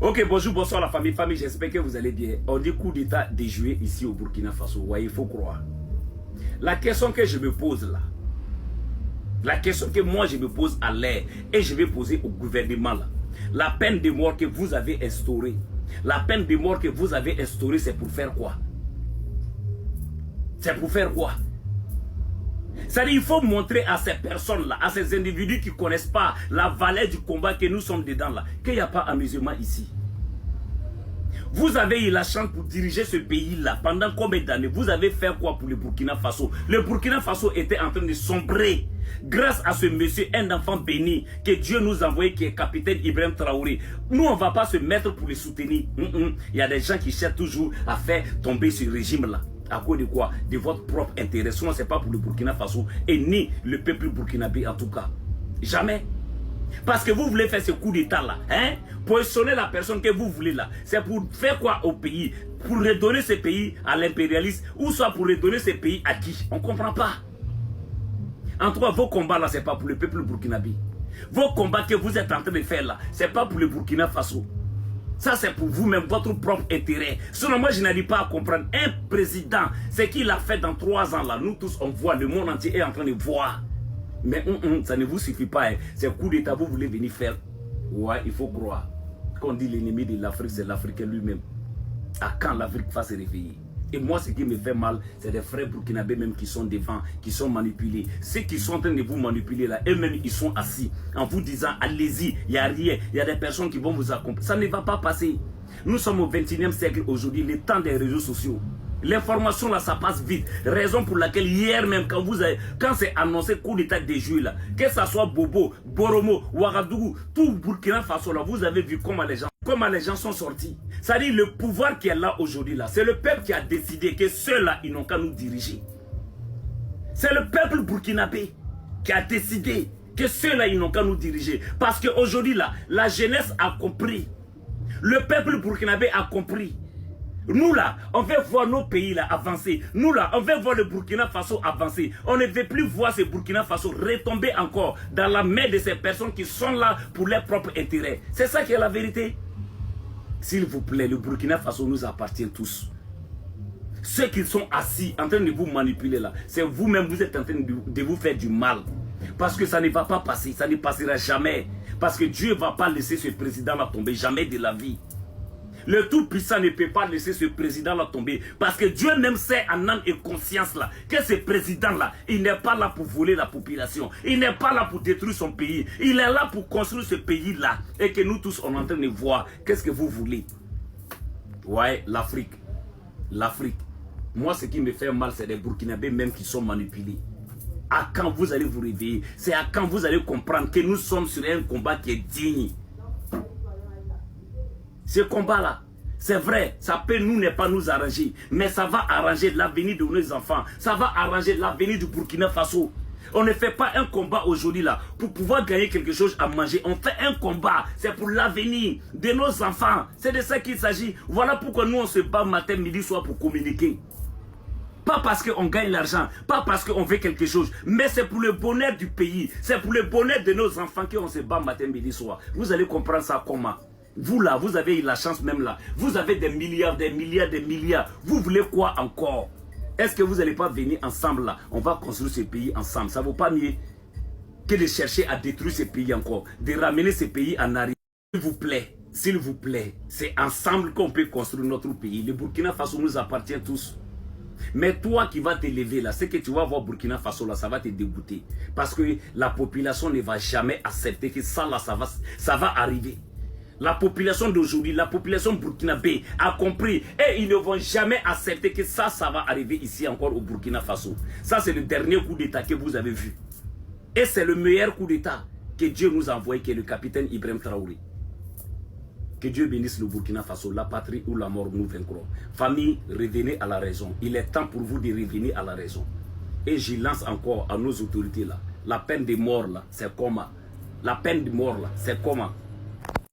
Ok, bonjour, bonsoir la famille. Famille, j'espère que vous allez bien. On dit coup d'état déjoué ici au Burkina Faso. Ouais, il faut croire. La question que je me pose là, la question que moi je me pose à l'air et je vais poser au gouvernement là, la peine de mort que vous avez instaurée, la peine de mort que vous avez instaurée, c'est pour faire quoi? C'est pour faire quoi? C'est-à-dire, il faut montrer à ces personnes-là, à ces individus qui ne connaissent pas la valeur du combat que nous sommes dedans là, qu'il n'y a pas amusement ici. Vous avez eu la chance pour diriger ce pays-là pendant combien d'années? Vous avez fait quoi pour le Burkina Faso? Le Burkina Faso était en train de sombrer grâce à ce monsieur, un enfant béni que Dieu nous a envoyé, qui est capitaine Ibrahim Traoré. Nous, on ne va pas se mettre pour les soutenir. Il y a des gens qui cherchent toujours à faire tomber ce régime-là. À cause de quoi? De votre propre intérêt. Sinon, ce n'est pas pour le Burkina Faso et ni le peuple burkinabé en tout cas. Jamais. Parce que vous voulez faire ce coup d'état là, hein? Positionner la personne que vous voulez là. C'est pour faire quoi au pays? Pour redonner ce pays à l'impérialiste ou soit pour redonner ce pays à qui? On ne comprend pas. En tout cas, vos combats là, ce n'est pas pour le peuple burkinabé. Vos combats que vous êtes en train de faire là, ce n'est pas pour le Burkina Faso. Ça, c'est pour vous-même, votre propre intérêt. Sinon, moi, je n'arrive pas à comprendre. Un président, ce qu'il a fait dans 3 ans là, nous tous, on voit, le monde entier est en train de voir. Mais ça ne vous suffit pas. Hein. C'est un coup d'état, vous voulez venir faire. Ouais, il faut croire. Quand on dit l'ennemi de l'Afrique, c'est l'Africain lui-même. À quand l'Afrique va se réveiller? Et moi, ce qui me fait mal, c'est des frères burkinabés même qui sont devant, qui sont manipulés. Ceux qui sont en train de vous manipuler là, eux-mêmes, ils sont assis en vous disant, allez-y, il n'y a rien. Il y a des personnes qui vont vous accompagner. Ça ne va pas passer. Nous sommes au 21e siècle aujourd'hui, le temps des réseaux sociaux. L'information là, ça passe vite. Raison pour laquelle hier même, quand c'est annoncé coup d'état des Juifs là, que ce soit Bobo, Boromo, Ouagadougou, tout Burkina Faso là, vous avez vu comment les gens sont sortis. C'est-à-dire le pouvoir qui est là aujourd'hui là, c'est le peuple qui a décidé que ceux-là, ils n'ont qu'à nous diriger. C'est le peuple burkinabé qui a décidé que ceux-là, ils n'ont qu'à nous diriger. Parce qu'aujourd'hui là, la jeunesse a compris. Le peuple burkinabé a compris. Nous là, on veut voir nos pays là avancer. Nous là, on veut voir le Burkina Faso avancer. On ne veut plus voir ce Burkina Faso retomber encore dans la main de ces personnes qui sont là pour leurs propres intérêts. C'est ça qui est la vérité. S'il vous plaît, le Burkina Faso nous appartient tous. Ceux qui sont assis en train de vous manipuler là, c'est vous-même, vous êtes en train de vous faire du mal. Parce que ça ne va pas passer, ça ne passera jamais. Parce que Dieu ne va pas laisser ce président-là tomber, jamais de la vie. Le Tout-Puissant ne peut pas laisser ce président-là tomber. Parce que Dieu même sait en âme et conscience là, que ce président-là, il n'est pas là pour voler la population. Il n'est pas là pour détruire son pays. Il est là pour construire ce pays-là. Et que nous tous, on est en train de voir. Qu'est-ce que vous voulez? Ouais, l'Afrique. L'Afrique. Moi, ce qui me fait mal, c'est des Burkinabés même qui sont manipulés. À quand vous allez vous réveiller? C'est à quand vous allez comprendre que nous sommes sur un combat qui est digne. Ce combat-là, c'est vrai, ça peut nous ne pas nous arranger, mais ça va arranger l'avenir de nos enfants, ça va arranger l'avenir du Burkina Faso. On ne fait pas un combat aujourd'hui là pour pouvoir gagner quelque chose à manger. On fait un combat, c'est pour l'avenir de nos enfants. C'est de ça qu'il s'agit. Voilà pourquoi nous on se bat matin, midi, soir pour communiquer. Pas parce qu'on gagne l'argent, pas parce qu'on veut quelque chose, mais c'est pour le bonheur du pays, c'est pour le bonheur de nos enfants qu'on se bat matin, midi, soir. Vous allez comprendre ça comment? Vous là, vous avez eu la chance même là. Vous avez des milliards, des milliards, des milliards. Vous voulez quoi encore? Est-ce que vous n'allez pas venir ensemble là? On va construire ce pays ensemble. Ça ne vaut pas mieux que de chercher à détruire ce pays encore. De ramener ce pays en arrière. S'il vous plaît, c'est ensemble qu'on peut construire notre pays. Le Burkina Faso nous appartient tous. Mais toi qui vas te lever là, c'est que tu vas voir Burkina Faso là, ça va te dégoûter. Parce que la population ne va jamais accepter que ça là, ça va arriver. La population d'aujourd'hui, la population burkinabé a compris et ils ne vont jamais accepter que ça va arriver ici encore au Burkina Faso. Ça, c'est le dernier coup d'état que vous avez vu. Et c'est le meilleur coup d'état que Dieu nous a envoyé, qui est le capitaine Ibrahim Traoré. Que Dieu bénisse le Burkina Faso, la patrie ou la mort, nous vaincrons. Famille, revenez à la raison. Il est temps pour vous de revenir à la raison. Et je lance encore à nos autorités là, la peine de mort là, c'est comment? La peine de mort là, c'est comment?